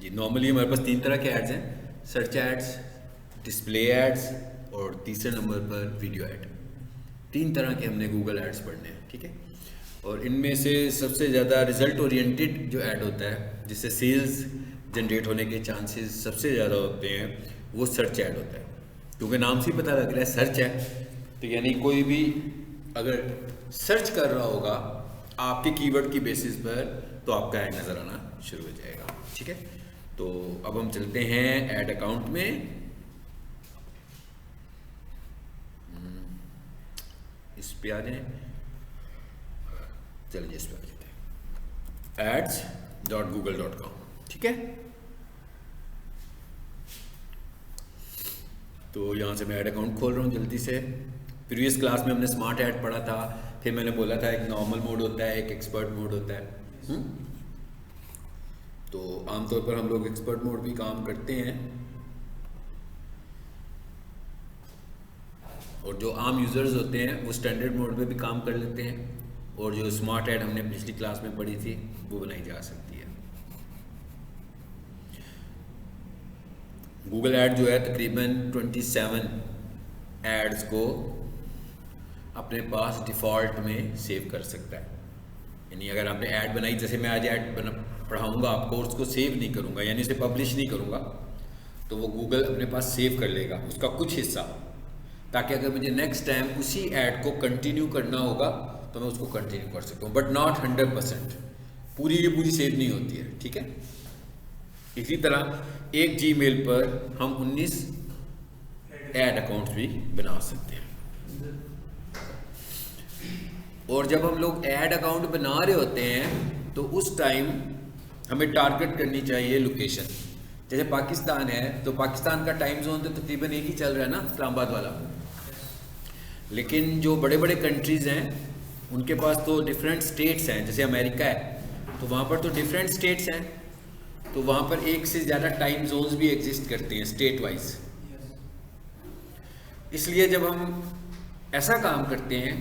जी normally हमारे पास 3 तरह के एड्स हैं, सर्च एड्स, डिस्प्ले एड्स और तीसरे नंबर पर वीडियो ऐड। 3 तरह के हमने गूगल एड्स पढ़ने हैं, ठीक है। और इनमें से सबसे ज़्यादा रिजल्ट ओरिएंटेड जो ऐड होता है जिससे सेल्स जनरेट होने के चांसेस सबसे ज़्यादा होते हैं वो सर्च ऐड होता है, क्योंकि नाम से ही पता लग रहा है सर्च है, तो यानी कोई भी अगर सर्च कर रहा होगा आपके कीवर्ड की बेसिस पर तो आपका ऐड नज़र आना शुरू हो जाएगा, ठीक है। तो अब हम चलते हैं ऐड अकाउंट में। इस पे आ जाए, चलिए इस पे आ जाते हैं ads.google.com, ठीक है। तो यहाँ से मैं ऐड अकाउंट खोल रहा हूँ जल्दी से। प्रीवियस क्लास में हमने स्मार्ट ऐड पढ़ा था, फिर मैंने बोला था एक नॉर्मल मोड होता है, एक एक्सपर्ट मोड होता है। तो आमतौर पर हम लोग एक्सपर्ट मोड भी काम करते हैं, और जो आम यूज़र्स होते हैं वो स्टैंडर्ड मोड पे भी काम कर लेते हैं, और जो स्मार्ट ऐड हमने पिछली क्लास में पढ़ी थी वो बनाई जा सकती है। गूगल ऐड जो है तकरीबन 27 एड्स को अपने पास डिफ़ॉल्ट में सेव कर सकता है। यानी अगर आपने ऐड बनाई, जैसे मैं आज ऐड पढ़ाऊँगा आपको और उसको सेव नहीं करूँगा यानी उसे पब्लिश नहीं करूँगा, तो वो गूगल अपने पास सेव कर लेगा उसका कुछ हिस्सा, ताकि अगर मुझे नेक्स्ट टाइम उसी ऐड को कंटिन्यू करना होगा तो मैं उसको कंटिन्यू कर सकता हूँ, बट नॉट 100%, पूरी की पूरी सेव नहीं होती है, ठीक है। इसी तरह एक जीमेल पर हम 19 ऐड अकाउंट्स भी बना सकते हैं। और जब हम लोग ऐड अकाउंट बना रहे होते हैं तो उस टाइम हमें टारगेट करनी चाहिए लोकेशन। जैसे पाकिस्तान है तो पाकिस्तान का टाइम जोन तो तकरीबन एक ही चल रहा है ना, इस्लामाबाद वाला, लेकिन जो बड़े बड़े कंट्रीज़ हैं उनके पास तो डिफरेंट स्टेट्स हैं। जैसे अमेरिका है तो वहाँ पर तो डिफरेंट स्टेट्स हैं, तो वहाँ पर एक से ज़्यादा टाइम जोन्स भी एग्जिस्ट करते हैं स्टेट वाइज। इसलिए जब हम ऐसा काम करते हैं,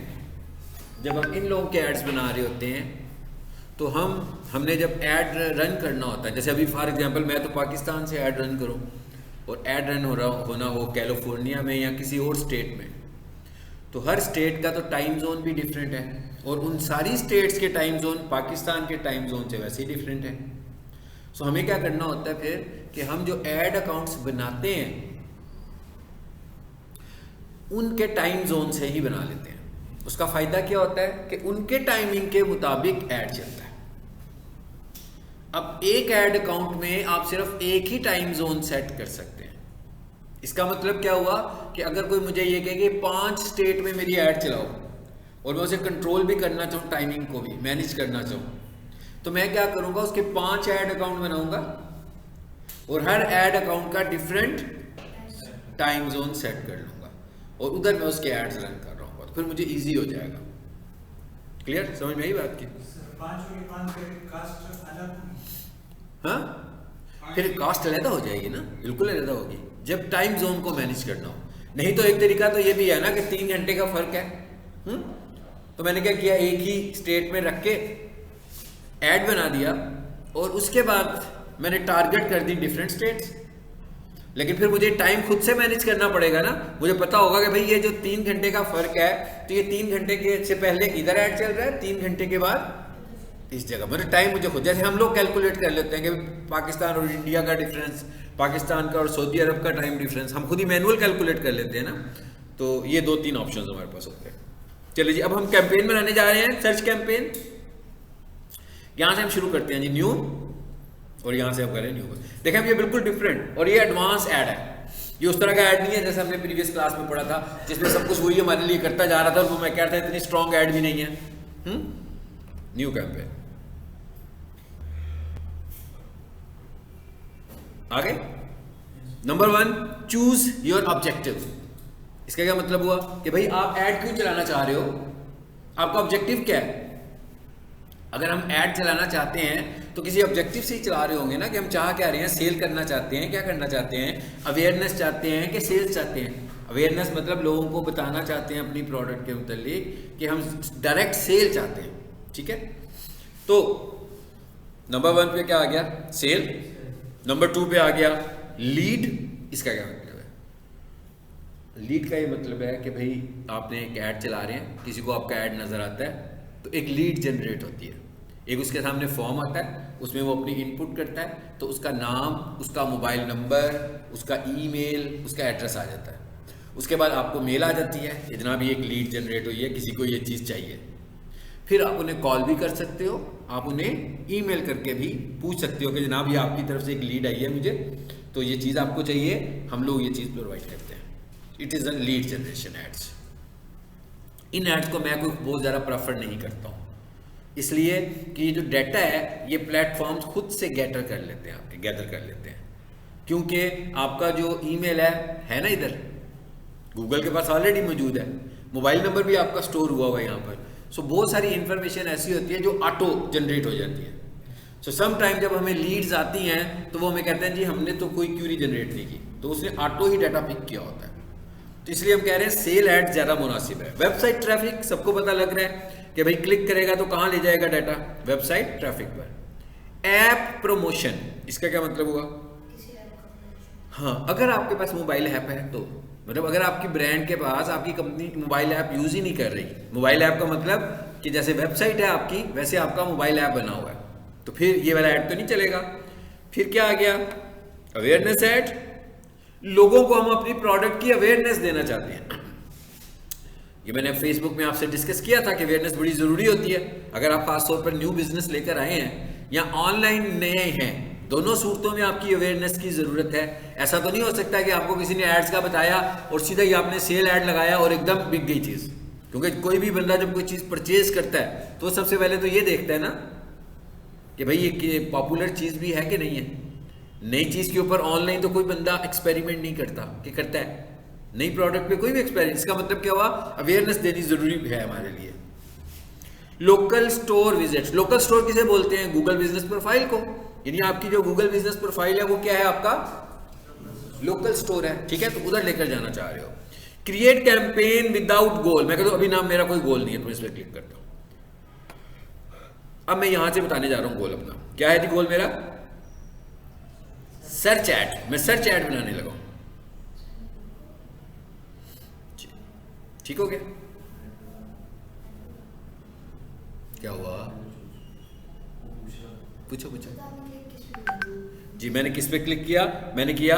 जब हम इन लोगों के एड्स बना रहे होते हैं तो हमने जब ऐड रन करना होता है, जैसे अभी फॉर एग्जांपल मैं तो पाकिस्तान से ऐड रन करूं और ऐड रन होना हो कैलिफोर्निया में या किसी और स्टेट में, तो हर स्टेट का तो टाइम जोन भी डिफरेंट है, और उन सारी स्टेट्स के टाइम जोन पाकिस्तान के टाइम जोन से वैसे ही डिफरेंट है। सो हमें क्या करना होता है फिर कि हम जो ऐड अकाउंट्स बनाते हैं उनके टाइम जोन से ही बना लेते हैं। उसका फ़ायदा क्या होता है कि उनके टाइमिंग के मुताबिक ऐड चलता है। अब एक ऐड अकाउंट में आप सिर्फ एक ही टाइम जोन सेट कर सकते हैं। इसका मतलब क्या हुआ कि अगर कोई मुझे ये कहे कि 5 स्टेट में मेरी ऐड चलाओ और मैं उसे कंट्रोल भी करना चाहूँ, टाइमिंग को भी मैनेज करना चाहूँ, तो मैं क्या करूँगा, उसके 5 ऐड अकाउंट बनाऊँगा और हर ऐड अकाउंट का डिफरेंट टाइम जोन सेट कर लूँगा और उधर मैं उसके एड्स रन कर रहा हूँ, तो फिर मुझे ईजी हो जाएगा। क्लियर, समझ में आई बात की? हाँ, फिर कास्ट अलग हो जाएगी ना, बिल्कुल अलग होगी जब टाइम जोन को मैनेज करना हो। नहीं तो एक तरीका तो ये भी है ना कि 3 घंटे का फर्क है, तो मैंने क्या किया, एक ही स्टेट में रख के ऐड बना दिया और उसके बाद मैंने टारगेट कर दी डिफरेंट स्टेट्स। लेकिन फिर मुझे टाइम खुद से मैनेज करना पड़ेगा ना, मुझे पता होगा कि भाई ये जो 3 घंटे का फर्क है तो ये 3 घंटे के से पहले इधर ऐड चल रहा है, 3 घंटे के बाद इस जगह, मतलब टाइम मुझे खुद, जैसे हम लोग कैलकुलेट कर लेते हैं कि पाकिस्तान और इंडिया का डिफरेंस, पाकिस्तान का और सऊदी अरब का टाइम डिफरेंस हम खुद ही मैनुअल कैलकुलेट कर लेते हैं ना। तो ये 2-3 ऑप्शन हमारे पास होते हैं। चलिए जी, अब हम कैंपेन बनाने जा रहे हैं, सर्च कैंपेन। यहाँ से हम शुरू करते हैं जी, न्यू, और यहाँ से हम करें न्यू। देखें ये बिल्कुल डिफरेंट और ये एडवांस ऐड है, ये उस तरह का ऐड नहीं है जैसे हमने प्रीवियस क्लास में पढ़ा था जिसमें सब कुछ वही हमारे लिए करता जा रहा था और वो मैं कह रहा था इतनी स्ट्रॉन्ग ऐड भी नहीं है। न्यू कैंपेन आगे। Number 1, choose your objective. इसका क्या मतलब हुआ कि भाई आप ऐड क्यों चलाना चाह रहे हो, आपका ऑब्जेक्टिव क्या है। अगर हम ऐड चलाना चाहते हैं तो किसी ऑब्जेक्टिव से ही चला रहे होंगे ना, कि हम चाह क्या रहे हैं, सेल करना चाहते हैं, क्या करना चाहते हैं, अवेयरनेस चाहते हैं कि सेल्स चाहते हैं। अवेयरनेस मतलब लोगों को बताना चाहते हैं अपनी प्रोडक्ट के मुतालिक कि हम डायरेक्ट सेल चाहते हैं, ठीक है। तो नंबर 1 पे क्या आ गया, सेल। नंबर 2 पे आ गया लीड। इसका क्या मतलब है? लीड का ये मतलब है कि भाई आपने एक ऐड चला रहे हैं, किसी को आपका ऐड नज़र आता है तो एक लीड जनरेट होती है। एक उसके सामने फॉर्म आता है, उसमें वो अपनी इनपुट करता है, तो उसका नाम, उसका मोबाइल नंबर, उसका ईमेल, उसका एड्रेस आ जाता है। उसके बाद आपको मेल आ जाती है कि जनाब ये एक लीड जनरेट हुई है, किसी को ये चीज़ चाहिए। फिर आप उन्हें कॉल भी कर सकते हो, आप उन्हें ईमेल करके भी पूछ सकते हो कि जनाब ये आपकी तरफ से एक लीड आई है मुझे, तो ये चीज़ आपको चाहिए, हम लोग ये चीज़ प्रोवाइड करते हैं। It is a lead generation ads. इन एड्स को मैं कोई बहुत ज़्यादा प्रेफर नहीं करता हूँ, इसलिए कि ये जो डाटा है ये प्लेटफॉर्म्स खुद से गैदर कर लेते हैं क्योंकि आपका जो ईमेल है ना, इधर गूगल के पास ऑलरेडी मौजूद है, मोबाइल नंबर भी आपका स्टोर हुआ हुआ है यहाँ पर। सो बहुत सारी इन्फॉर्मेशन ऐसी होती है जो ऑटो जनरेट हो जाती है। सो सम टाइम जब हमें लीड्स आती हैं तो वो हमें कहते हैं जी हमने तो कोई क्यूरी जनरेट नहीं की, तो उसने ऑटो ही डाटा पिक किया होता है। तो इसलिए हम कह रहे हैं सेल एड ज़्यादा मुनासिब है। वेबसाइट ट्रैफिक सबको पता लग रहा है कि भाई क्लिक करेगा तो कहाँ ले जाएगा डाटा, वेबसाइट ट्रैफिक पर। ऐप प्रमोशन, इसका क्या मतलब हुआ? हाँ, अगर आपके पास मोबाइल ऐप है तो मतलब अगर आपकी ब्रांड के पास आपकी कंपनी मोबाइल ऐप यूज़ ही नहीं कर रही, मोबाइल ऐप का मतलब कि जैसे वेबसाइट है आपकी वैसे आपका मोबाइल ऐप बना हुआ है, तो फिर ये वाला ऐड तो नहीं चलेगा। फिर क्या आ गया? Awareness add. लोगों को हम अपनी प्रोडक्ट की अवेयरनेस देना चाहते हैं। ये मैंने फेसबुक में आपसे डिस्कस किया था कि अवेयरनेस बड़ी ज़रूरी होती है। अगर आप खासतौर पर न्यू बिजनेस लेकर आए हैं या ऑनलाइन नए हैं, दोनों सूरतों में आपकी अवेयरनेस की ज़रूरत है। ऐसा तो नहीं हो सकता कि आपको किसी ने एड्स का बताया और सीधा ही आपने सेल ऐड लगाया और एकदम बिक गई चीज़। क्योंकि कोई भी बंदा जब कोई चीज़ परचेज करता है तो सबसे पहले तो ये देखता है ना कि भाई ये पॉपुलर चीज़ भी है कि नहीं है। नई चीज़ के ऊपर ऑनलाइन तो कोई बंदा एक्सपेरिमेंट नहीं करता, कि करता है नई प्रोडक्ट पे कोई भी एक्सपेरिमेंट। इसका मतलब क्या हुआ? अवेयरनेस देनी ज़रूरी है हमारे लिए। Local store visits. Local store किसे बोलते हैं? गूगल बिजनेस प्रोफाइल को। यानी आपकी जो गूगल बिजनेस प्रोफाइल है वो क्या है? आपका लोकल स्टोर है, ठीक है, तो उधर लेकर जाना चाह रहे हो। क्रिएट कैंपेन विदाउट गोल। मैं कहता हूं अभी नाम मेरा कोई गोल नहीं है, तो इस पर क्लिक करता हूं। अब मैं यहां से बताने जा रहा हूं गोल अपना क्या है। जी गोल मेरा सर्च ऐड। मैं सर्च ऐड बनाने लगा हूं, ठीक हो गया? क्या हुआ? पूछो जी। मैंने किस पे क्लिक किया? मैंने किया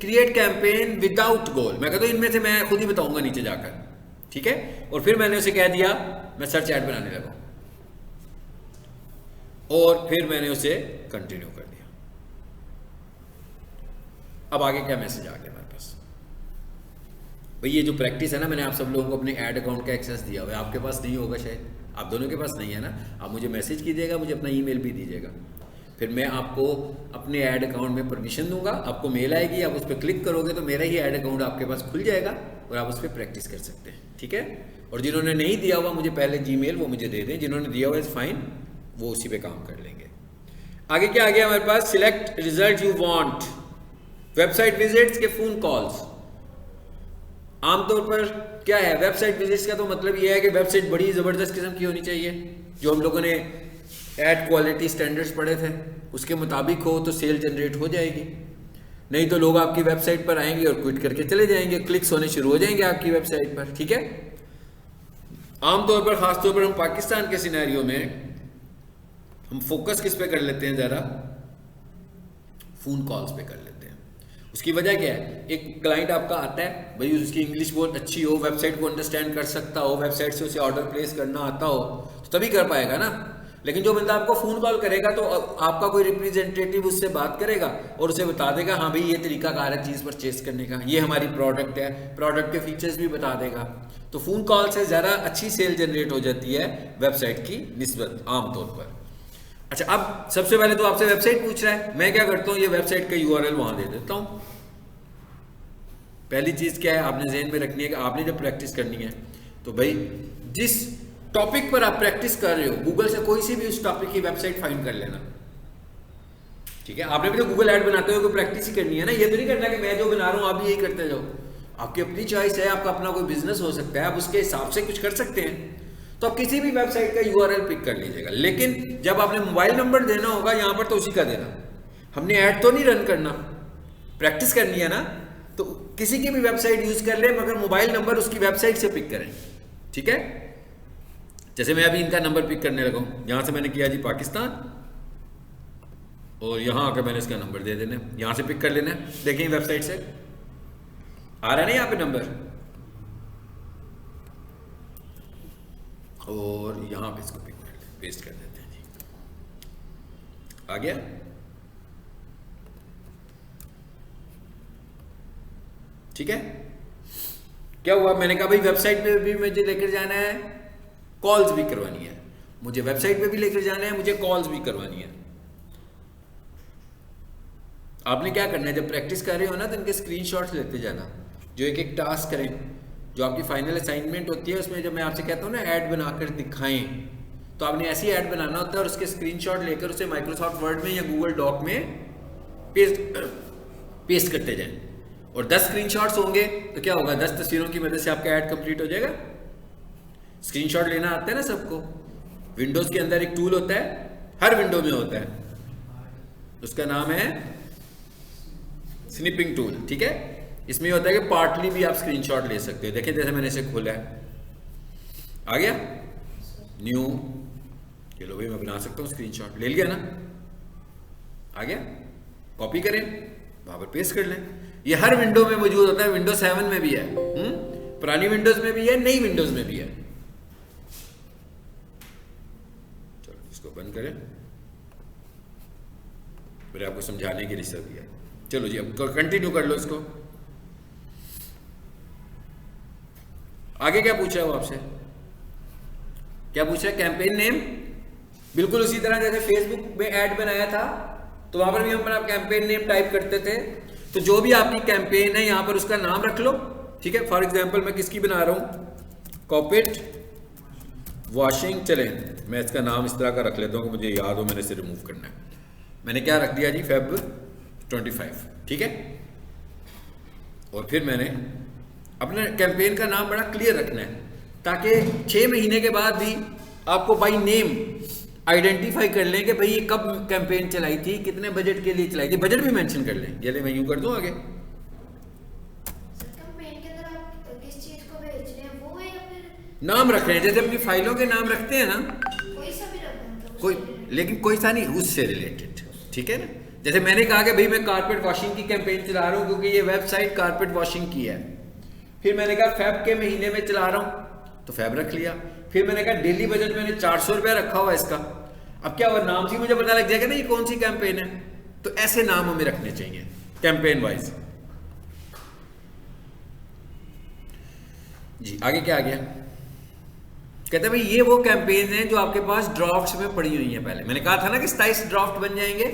क्रिएट कैंपेन विदाउट गोल। मैं कहता हूं इनमें से मैं खुद ही बताऊंगा नीचे जाकर, ठीक है। और फिर मैंने उसे कह दिया मैं सर्च ऐड बनाने लगा और फिर मैंने उसे कंटिन्यू कर दिया। अब आगे क्या मैसेज आ गया हमारे पास? भाई ये जो प्रैक्टिस है ना, मैंने आप सब लोगों को अपने ऐड अकाउंट का एक्सेस दिया हुआ है। आपके पास नहीं होगा शायद, आप दोनों के पास नहीं है ना। आप मुझे मैसेज कीजिएगा, मुझे अपना ईमेल भी दीजिएगा, फिर मैं आपको अपने ऐड अकाउंट में परमिशन दूंगा। आपको मेल आएगी, आप उस पर क्लिक करोगे तो मेरा ही ऐड अकाउंट आपके पास खुल जाएगा और आप उस पर प्रैक्टिस कर सकते हैं, ठीक है। और जिन्होंने नहीं दिया हुआ मुझे पहले जीमेल, वो मुझे दे दें। जिन्होंने दिया हुआ इज फाइन, वो उसी पे काम कर लेंगे। आगे क्या आ गया हमारे पास? Select result you want. Website visits के फोन कॉल्स। आमतौर पर क्या है वेबसाइट विजिट्स का? तो मतलब यह है कि वेबसाइट बड़ी ज़बरदस्त किस्म की होनी चाहिए, जो हम लोगों ने एड क्वालिटी स्टैंडर्ड्स पढ़े थे उसके मुताबिक हो तो सेल जनरेट हो जाएगी। नहीं तो लोग आपकी वेबसाइट पर आएंगे और क्विट करके चले जाएंगे, क्लिक्स होने शुरू हो जाएंगे आपकी वेबसाइट पर, ठीक है। आमतौर पर, खासतौर पर हम पाकिस्तान के सिनेरियो में हम फोकस किस पे कर लेते हैं? ज़रा फ़ोन कॉल्स पे कर लेते हैं। उसकी वजह क्या है? एक क्लाइंट आपका आता है, भाई उसकी इंग्लिश बहुत अच्छी हो, वेबसाइट को अंडरस्टैंड कर सकता हो, वेबसाइट से उसे ऑर्डर प्लेस करना आता हो, तो तभी कर पाएगा ना। लेकिन जो बंदा आपको फ़ोन कॉल करेगा तो आपका कोई रिप्रेजेंटेटिव उससे बात करेगा और उसे बता देगा हाँ भाई ये तरीका कार है चीज़ परचेज करने का, ये हमारी प्रोडक्ट है, प्रोडक्ट के फीचर्स भी बता देगा। तो फ़ोन कॉल से ज़्यादा अच्छी सेल जनरेट हो जाती है वेबसाइट की निस्बत आमतौर पर। अच्छा, अब सबसे पहले तो आपसे वेबसाइट पूछ रहा है, मैं क्या करता हूँ, ये वेबसाइट का URL वहाँ दे देता हूँ। पहली चीज़ क्या है आपने जहन में रखनी है कि आपने जब प्रैक्टिस करनी है तो भाई जिस टॉपिक पर आप प्रैक्टिस कर रहे हो गूगल से कोई सी भी उस टॉपिक की वेबसाइट फाइंड कर लेना, ठीक है। आपने भी तो गूगल ऐड बनाते हुए कोई प्रैक्टिस ही करनी है ना, ये तो नहीं करना कि मैं जो बना रहा हूँ आप भी यही करते जाओ। आपकी अपनी चॉइस है, आपका अपना कोई बिजनेस हो सकता है, आप उसके हिसाब से कुछ कर सकते हैं। तो आप किसी भी वेबसाइट का URL पिक कर लीजिएगा, लेकिन जब आपने मोबाइल नंबर देना होगा यहाँ पर तो उसी का देना। हमने ऐड तो नहीं रन करना, प्रैक्टिस करनी है ना। तो किसी की भी वेबसाइट यूज कर ले, मगर मोबाइल नंबर उसकी वेबसाइट से पिक करें, ठीक है। जैसे मैं अभी इनका नंबर पिक करने लगा हूं, यहां से मैंने किया जी पाकिस्तान, और यहां आकर मैंने इसका नंबर दे देना, यहां से पिक कर लेना। देखें वेबसाइट से आ रहा है ना यहाँ पे नंबर, और यहां पे इसको पिक कर ले, पेस्ट कर देते हैं जी, आ गया। ठीक है, क्या हुआ, मैंने कहा भाई वेबसाइट पे भी मुझे लेकर जाना है, कॉल्स भी करवानी है, मुझे वेबसाइट पे भी लेकर जाना है, मुझे कॉल्स भी करवानी है। आपने क्या करना है, जब प्रैक्टिस कर रहे हो ना तो इनके स्क्रीनशॉट्स लेते जाना, जो एक एक टास्क करें, जो आपकी फाइनल असाइनमेंट होती है उसमें जब मैं आपसे कहता हूँ ना ऐड बनाकर दिखाएं, तो आपने ऐसी ऐड बनाना होता है और उसके स्क्रीनशॉट लेकर उसे माइक्रोसॉफ्ट वर्ड में या गूगल डॉक में पेस्ट करते जाएं। और 10 स्क्रीनशॉट्स होंगे तो क्या होगा, 10 तस्वीरों की मदद से आपका ऐड कंप्लीट हो जाएगा। स्क्रीनशॉट लेना आता है ना सबको, विंडोज के अंदर एक टूल होता है, हर विंडो में होता है, उसका नाम है स्निपिंग टूल, ठीक है। इसमें होता है कि पार्टली भी आप स्क्रीनशॉट ले सकते हो। देखें जैसे मैंने इसे खोला है, आ गया न्यू, चलो भाई मैं बना सकता हूँ स्क्रीनशॉट, ले लिया ना, आ गया, कॉपी करें वहां पर पेस्ट कर लें। ये हर विंडो में मौजूद होता है, विंडोज 7 में भी है, पुरानी विंडोज में भी है, नई विंडोज में भी है। चलो इसको बंद करें, मैंने आपको समझाने के लिए सब दिया। चलो जी अब कंटिन्यू कर लो इसको। आगे क्या पूछा है वो आपसे, क्या पूछा है, कैंपेन नेम, बिल्कुल उसी तरह जैसे फेसबुक में ऐड बनाया था तो वहां पर भी हम अपना कैंपेन नेम टाइप करते थे। तो जो भी आपकी कैंपेन है यहां पर उसका नाम रख लो, ठीक है। फॉर एग्जांपल मैं किसकी बना रहा हूं, कॉपिट वॉशिंग, चले मैं इसका नाम इस तरह का रख लेता हूं कि मुझे याद हो मैंने इसे रिमूव करना है। मैंने क्या रख दिया जी, फेब 25, ठीक है। और फिर मैंने अपने कैंपेन का नाम बड़ा क्लियर रखना है, ताकि 6 महीने के बाद भी आपको बाई नेम आइडेंटिफाई कर लें कि भाई ये कब कैंपेन चलाई थी, कितने बजट के लिए चलाई थी, बजट भी मेंशन कर लें। ये मैं यूं कर दूं आगे, कैंपेन के अंदर आप किस चीज को बेच रहे हैं वो है या फिर नाम रख रहे हैं, जैसे अपनी फाइलों के नाम रखते हैं ना, कोई सा भी रख दें तो कोई, लेकिन कोई सा नहीं उससे रिलेटेड, ठीक है ना। जैसे मैंने कहा कि भाई मैं कारपेट वॉशिंग की कैंपेन चला रहा हूं क्योंकि ये वेबसाइट कारपेट वॉशिंग की है। फिर मैंने कहा फेब के महीने में चला रहा हूं तो फेब रख लिया। फिर मैंने कहा डेली बजट मैंने 400 रुपया रखा हुआ इसका। अब क्या हुआ, नाम से मुझे पता लग जाएगा ना ये कौन सी कैंपेन है। तो ऐसे नाम हमें रखने चाहिए कैंपेन वाइज। जी आगे क्या आ गया, कहते हैं भाई ये वो कैंपेन है जो आपके पास ड्राफ्ट्स में पड़ी हुई है। पहले मैंने कहा था ना कि 27 ड्राफ्ट बन जाएंगे।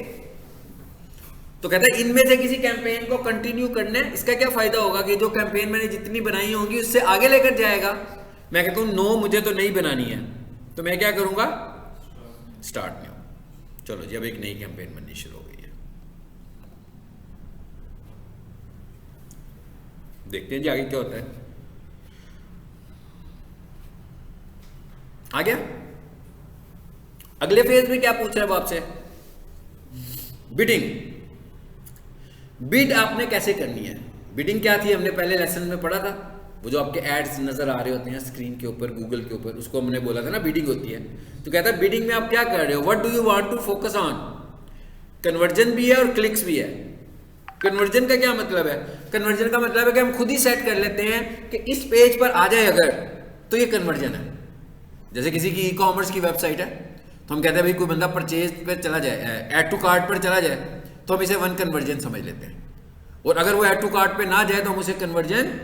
तो कहते हैं इनमें से किसी कैंपेन को कंटिन्यू करना है। इसका क्या फायदा होगा कि जो कैंपेन मैंने जितनी बनाई होंगी उससे आगे लेकर जाएगा। मैं कहता हूं नो मुझे तो नहीं बनानी है, तो मैं क्या करूंगा, स्टार्ट में हूं। चलो जी अब एक नई कैंपेन बननी शुरू हो गई है, देखते हैं जी आगे क्या होता है। आ गया, अगले फेज में क्या पूछ रहा है वो आपसे, बिडिंग। बिड आपने कैसे करनी है, बिडिंग क्या थी हमने पहले लेसन में पढ़ा था। वो जो आपके एड्स नजर आ रहे होते हैं स्क्रीन के ऊपर गूगल के ऊपर, उसको हमने बोला था ना बिडिंग होती है। तो कहता है बिडिंग में आप क्या कर रहे हो, what do you want to focus on. Conversion भी है और क्लिक्स भी है। कन्वर्जन का क्या मतलब है, कन्वर्जन का मतलब है कि हम खुद ही सेट कर लेते हैं कि इस पेज पर आ जाए अगर तो ये कन्वर्जन है। जैसे किसी की ई कॉमर्स की वेबसाइट है तो हम कहते हैं भाई कोई बंदा परचेज पे चला जाए, ऐड टू कार्ट पर चला जाए तो हम इसे 1 कन्वर्जन समझ लेते हैं। और अगर वो ऐड टू कार्ट पे ना जाए तो हम उसे कन्वर्जन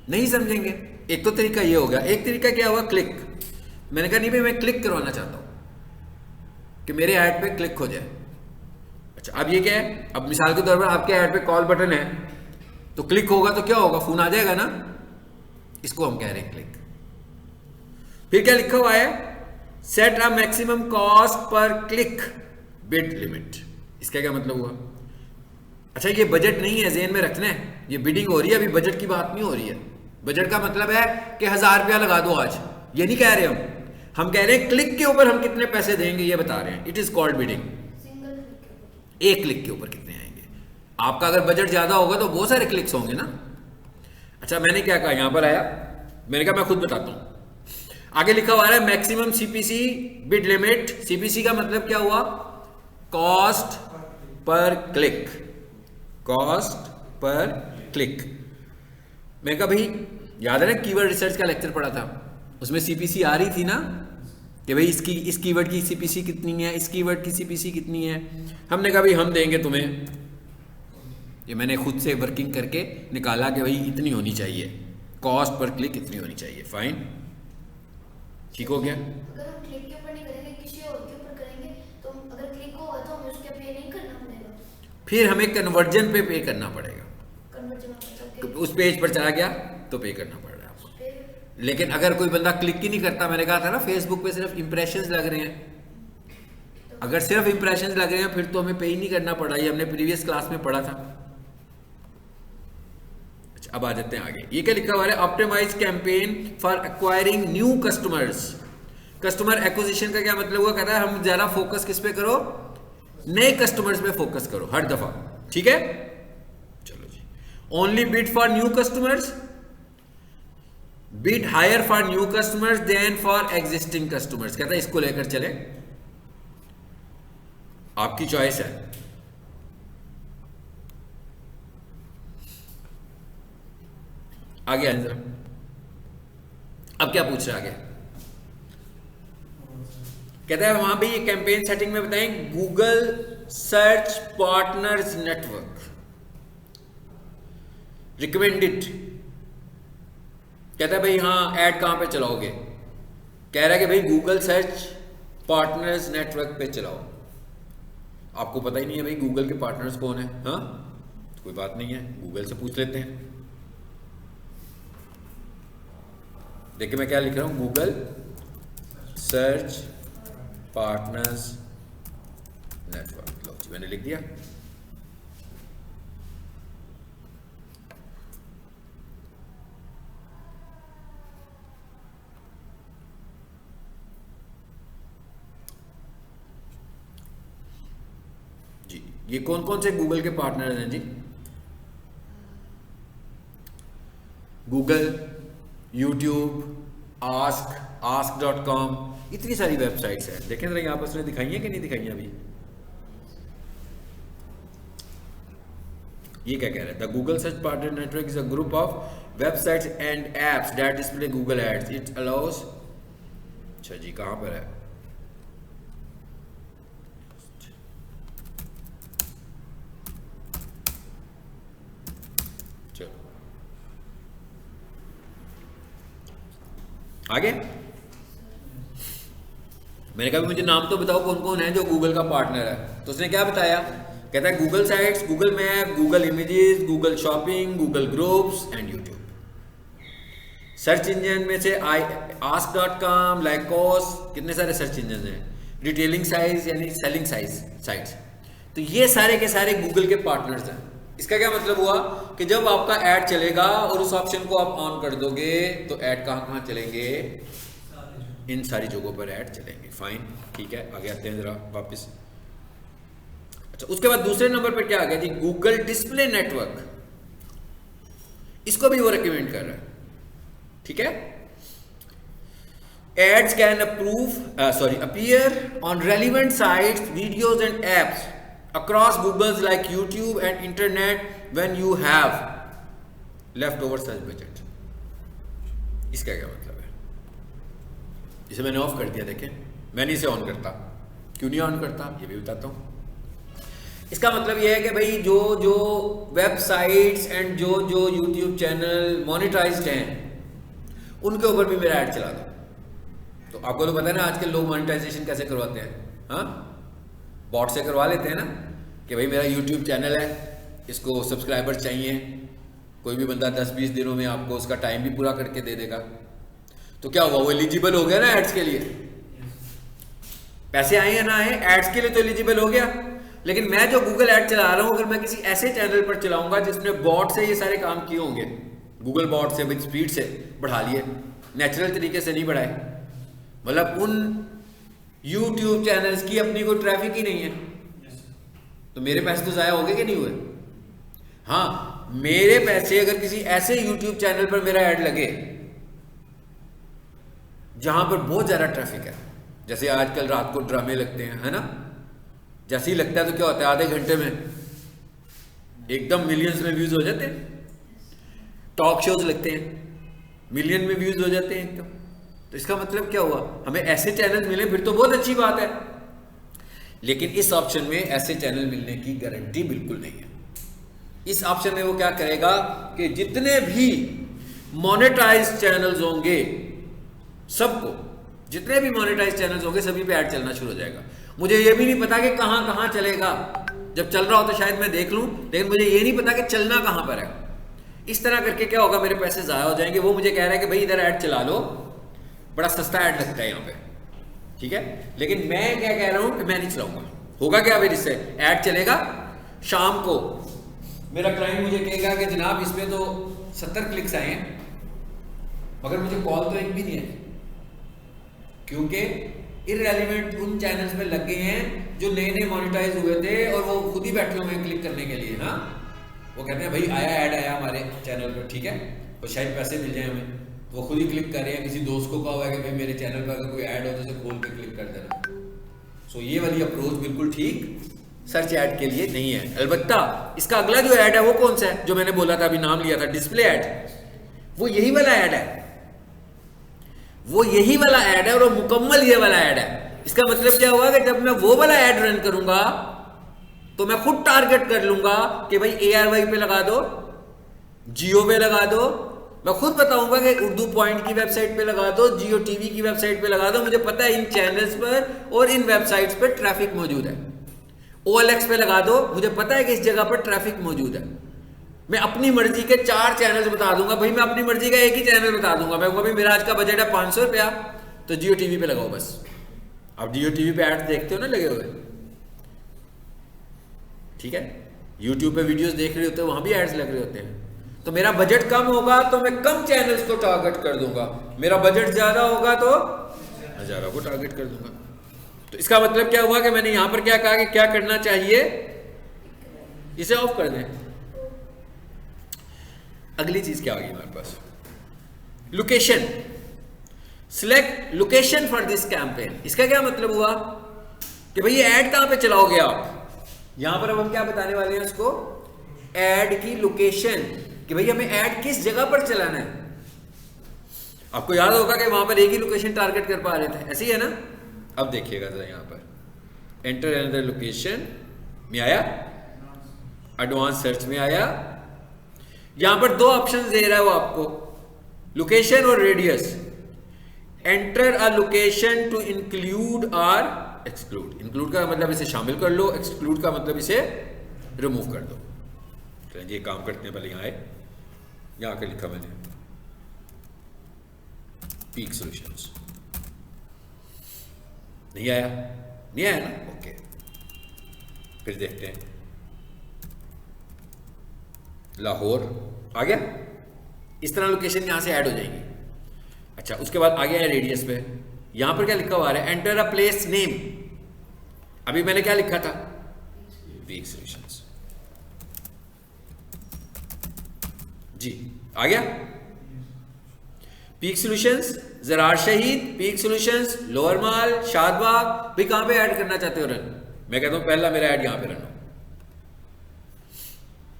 नहीं समझेंगे। एक तो तरीका ये हो गया। एक तरीका क्या हुआ, क्लिक। मैंने कहा नहीं भाई मैं क्लिक करवाना चाहता हूं कि मेरे ऐड पे क्लिक हो जाए। अच्छा अब ये क्या है, अब मिसाल के तौर पर आपके ऐड पे कॉल बटन है तो क्लिक होगा तो क्या होगा, फोन आ जाएगा ना, इसको हम कह रहे हैं क्लिक। फिर क्या लिखा हुआ है, set a maximum cost per click bid limit. इसका क्या मतलब हुआ, अच्छा ये बजट नहीं है, ज़हन में रखना है, ये बिडिंग हो रही है, अभी बजट की बात नहीं हो रही है। बजट का मतलब है कि 1000 रुपया लगा दो आज, ये नहीं कह रहे हम कह रहे हैं क्लिक के ऊपर हम कितने पैसे देंगे ये बता रहे हैं। It is called bidding. एक क्लिक के ऊपर कितने आएंगे। आपका अगर बजट ज्यादा होगा तो बहुत सारे क्लिक्स होंगे ना। अच्छा मैंने क्या कहा, यहां पर आया, मैंने कहा मैं खुद बताता हूं। आगे लिखा हुआ है maximum CPC bid limit. CPC का मतलब क्या हुआ, cost per click, cost per click. मैं कहा भाई याद है ना कीवर्ड रिसर्च का लेक्चर पढ़ा था, उसमें सीपीसी आ रही थी ना कि भाई इस कीवर्ड की सीपीसी कितनी है, इस कीवर्ड की सीपीसी कितनी है। हमने कहा भाई हम देंगे तुम्हें, ये मैंने खुद से वर्किंग करके निकाला कि भाई इतनी होनी चाहिए, कॉस्ट पर क्लिक इतनी होनी चाहिए। फाइन, ठीक हो गया। अगर हम क्लिक के ऊपर नहीं करेंगे, किसी और के ऊपर करेंगे, तो अगर क्लिक होगा तो हमें उसके पे नहीं करना पड़ेगा, फिर हमें कन्वर्जन पे करना पड़ेगा। कन्वर्जन मतलब उस पेज पर चला गया तो पे करना पड़ रहा है आपको। लेकिन अगर कोई बंदा क्लिक ही नहीं करता, मैंने कहा था ना फेसबुक पे सिर्फ इंप्रेशंस लग रहे हैं, अगर सिर्फ इंप्रेशंस लग रहे हैं फिर तो हमें पे ही नहीं करना पड़ा, ये हमने प्रीवियस क्लास में पढ़ा था। अच्छा अब आ जाते हैं आगे, ये क्या लिखा हुआ है, optimise campaign for acquiring new customers. Customer acquisition का क्या मतलब हुआ, कहता है हम ज्यादा फोकस किस पे करो, नए कस्टमर्स पे फोकस करो हर दफा, ठीक है। चलो जी, only bid for new customers, bid higher for new customers then for existing customers. कहता है इसको लेकर चले, आपकी चॉइस है। आगे आंसर, अब क्या पूछ रहा है आगे, कहता है वहां पे ये कैंपेन सेटिंग में बताएं Google search partners network recommended. कहता है भाई हाँ ऐड कहां पे चलाओगे, कह रहा है कि भाई गूगल सर्च पार्टनर्स नेटवर्क पे चलाओ। आपको पता ही नहीं है भाई गूगल के पार्टनर्स कौन है, हाँ कोई बात नहीं है, गूगल से पूछ लेते हैं। देखिए मैं क्या लिख रहा हूं, गूगल सर्च पार्टनर्स नेटवर्क, लो जी मैंने लिख दिया। जी ये कौन कौन से गूगल के पार्टनर्स हैं जी, गूगल, यूट्यूब, ask.com, इतनी सारी वेबसाइट्स हैं। देखें जरा यहाँ पर उसने दिखाई है कि नहीं दिखाई है अभी। ये क्या कह रहा है, the Google search partner network is a group of websites and apps that display Google ads, it allows. अच्छा जी कहां पर है, चलो आगे। मैंने कहा मुझे नाम तो बताओ कौन कौन है जो गूगल का पार्टनर है, तो उसने क्या बताया, कहता है Google sites, Google map, Google images, Google shopping, Google groups and YouTube. Search engine में से ask.com, लाइकोस, कितने सारे सर्च इंजन हैं, रिटेलिंग साइज यानी सेलिंग साइट्स, तो ये सारे के सारे गूगल के पार्टनर्स हैं। इसका क्या मतलब हुआ कि जब आपका ऐड चलेगा और उस ऑप्शन को आप ऑन कर दोगे तो ऐड कहां कहां चलेंगे, इन सारी जगहों पर ऐड चलेंगे। फाइन, ठीक है, आगे आते हैं जरा वापस। अच्छा उसके बाद दूसरे नंबर पर क्या आ गया जी, गूगल डिस्प्ले नेटवर्क, इसको भी वो रिकमेंड कर रहा है, ठीक है। Ads can appear on relevant sites, videos and apps across Google's like YouTube and internet when you have leftover search budget। इसका क्या मतलब है, इसे मैंने ऑफ कर दिया, देखें मैंने इसे ऑन करता, क्यों नहीं ऑन करता ये भी बताता हूं। इसका मतलब यह है कि भाई जो जो वेबसाइट्स एंड जो जो YouTube चैनल मोनेटाइज्ड हैं उनके ऊपर भी मेरा ऐड चला दो। तो आपको तो पता है ना आजकल लोग मोनेटाइजेशन कैसे करवाते हैं, हाँ बॉट से करवा लेते हैं ना, कि भाई मेरा YouTube चैनल है, इसको सब्सक्राइबर चाहिए, कोई भी बंदा 10-20 दिनों में आपको उसका टाइम भी पूरा करके दे देगा। तो क्या हुआ, वो एलिजिबल हो गया ना एड्स के लिए, पैसे आए या ना आए एड्स के लिए तो एलिजिबल हो गया। लेकिन मैं जो गूगल ऐड चला रहा हूं, अगर मैं किसी ऐसे चैनल पर चलाऊंगा जिसने बॉट से ये सारे काम किए होंगे, गूगल बॉट से विद स्पीड से बढ़ा लिए, नेचुरल तरीके से नहीं बढ़ाए, मतलब उन YouTube चैनल्स की अपनी कोई ट्रैफिक ही नहीं है, तो तो मेरे पैसे तो ज़ाया हो गए कि नहीं हुए? हाँ, मेरे पैसे अगर किसी ऐसे यूट्यूब चैनल पर मेरा ऐड लगे जहां पर बहुत ज़्यादा ट्रैफिक है, जैसे आजकल रात को ड्रामे लगते हैं, है ना, जैसे ही लगता है तो क्या होता है, आधे घंटे में एकदम मिलियंस में व्यूज हो जाते हैं। टॉक शोज लगते हैं, मिलियन में व्यूज हो जाते हैं एकदम। तो इसका मतलब क्या हुआ, हमें ऐसे चैनल मिले फिर तो बहुत अच्छी बात है, लेकिन इस ऑप्शन में ऐसे चैनल मिलने की गारंटी बिल्कुल नहीं है। इस ऑप्शन में वो क्या करेगा कि जितने भी मोनेटाइज चैनल्स होंगे सबको, जितने भी मोनेटाइज चैनल्स होंगे सभी पे ऐड चलना शुरू हो जाएगा। मुझे ये भी नहीं पता कि कहां कहां चलेगा, जब चल रहा हो तो शायद मैं देख लूं, लेकिन मुझे ये नहीं पता कि चलना कहां पर है। इस तरह करके क्या होगा, मेरे पैसे ज़ाया हो जाएंगे। वो मुझे कह रहा है कि भाई इधर ऐड चला लो, बड़ा सस्ता ऐड लगता है यहाँ पे, ठीक है, लेकिन मैं क्या कह रहा हूं कि मैं नहीं चलाऊंगा। होगा क्या फिर इससे, ऐड चलेगा, शाम को मेरा क्लाइंट मुझे कहेगा कि जनाब इसमें तो 70 क्लिक्स आए हैं, मगर मुझे कॉल तो एक भी नहीं है, क्योंकि इररेलेवेंट उन चैनल्स में लग गए हैं जो नए नए मोनेटाइज हुए थे और वो खुद ही बैठे हुए हैं क्लिक करने के लिए। हाँ, वो कहते हैं भाई आया, ऐड आया हमारे चैनल पर, ठीक है, और शायद पैसे मिल जाए हमें, तो वो खुद ही क्लिक कर रहे हैं। किसी दोस्त को कहा हुआ है कि भाई मेरे चैनल पर अगर कोई ऐड हो तो उसे खोल के क्लिक कर देना। सो ये वाली अप्रोच बिल्कुल ठीक सर्च ऐड के लिए नहीं है। अलबत्ता इसका अगला जो ऐड है वो कौन सा है, जो मैंने बोला था, अभी नाम लिया था, डिस्प्ले ऐड, वो यही वाला ऐड है, वो यही वाला ऐड है और वो मुकम्मल ये वाला ऐड है। इसका मतलब क्या हुआ कि जब मैं वो वाला ऐड रन करूंगा तो मैं खुद टारगेट कर लूंगा कि भाई ARY पे लगा दो, जियो पे लगा दो, मैं खुद बताऊंगा कि उर्दू पॉइंट की वेबसाइट पे लगा दो, जियो टीवी की वेबसाइट पे लगा दो। मुझे पता है इन चैनल्स पर और इन वेबसाइट्स पर ट्रैफिक मौजूद है। OLX पे लगा दो, मुझे पता है कि इस जगह पर ट्रैफिक मौजूद है। मैं अपनी मर्जी के 4 चैनल्स बता दूंगा, भाई मैं अपनी मर्जी का एक ही चैनल बता दूंगा। मैं कहूँगा भाई मेरा आज का बजट है 500 रुपया, तो जियो टीवी पे लगाओ बस। आप जियो टीवी पे ऐड देखते हो ना लगे हुए, ठीक है, यूट्यूब पे वीडियोस देख रहे होते हो, वहां भी एड्स लग रहे होते हैं। तो मेरा बजट कम होगा तो मैं कम चैनल्स को टारगेट कर दूंगा, मेरा बजट ज्यादा होगा तो हजारों को टारगेट कर दूंगा। तो इसका मतलब क्या हुआ कि मैंने यहां पर क्या कहा कि क्या करना चाहिए, इसे ऑफ कर दें। अगली चीज क्या आ गई हमारे पास, location, select location for this campaign. इसका क्या मतलब हुआ कि भाई ये ऐड कहां पे चलाओगे आप। यहां पर अब हम क्या बताने वाले हैं उसको, ऐड की लोकेशन, कि भाई हमें ऐड किस जगह पर चलाना है। आपको याद होगा कि वहां पर एक ही लोकेशन टारगेट कर पा रहे थे, ऐसे ही है ना। अब देखिएगा जरा, यहां पर एंटर अनदर लोकेशन में आया, एडवांस सर्च में आया, यहां पर 2 ऑप्शन दे रहा है वो आपको, लोकेशन और radius. Enter a location to include और एक्सक्लूड। इंक्लूड का मतलब इसे शामिल कर लो, एक्सक्लूड का मतलब इसे रिमूव कर दो। तो ये काम करते हैं, पहले यहां आए, यहां आकर लिखा मैंने पीक सॉल्यूशंस, नहीं आया, नहीं आया ना, ओके। फिर देखते हैं, लाहौर आ गया, इस तरह लोकेशन यहां से ऐड हो जाएगी। अच्छा, उसके बाद आ गया है रेडियस पे, यहां पर क्या लिखा हुआ है, एंटर अ प्लेस नेम। अभी मैंने क्या लिखा था, पीक सॉल्यूशंस जी, आ गया पीक सॉल्यूशंस, जरार शहीद, पीक सॉल्यूशंस, लोअर माल, शादबाग। भाई कहां पे ऐड करना चाहते हो रन, मैं कहता हूं पहला मेरा ऐड यहां पे रन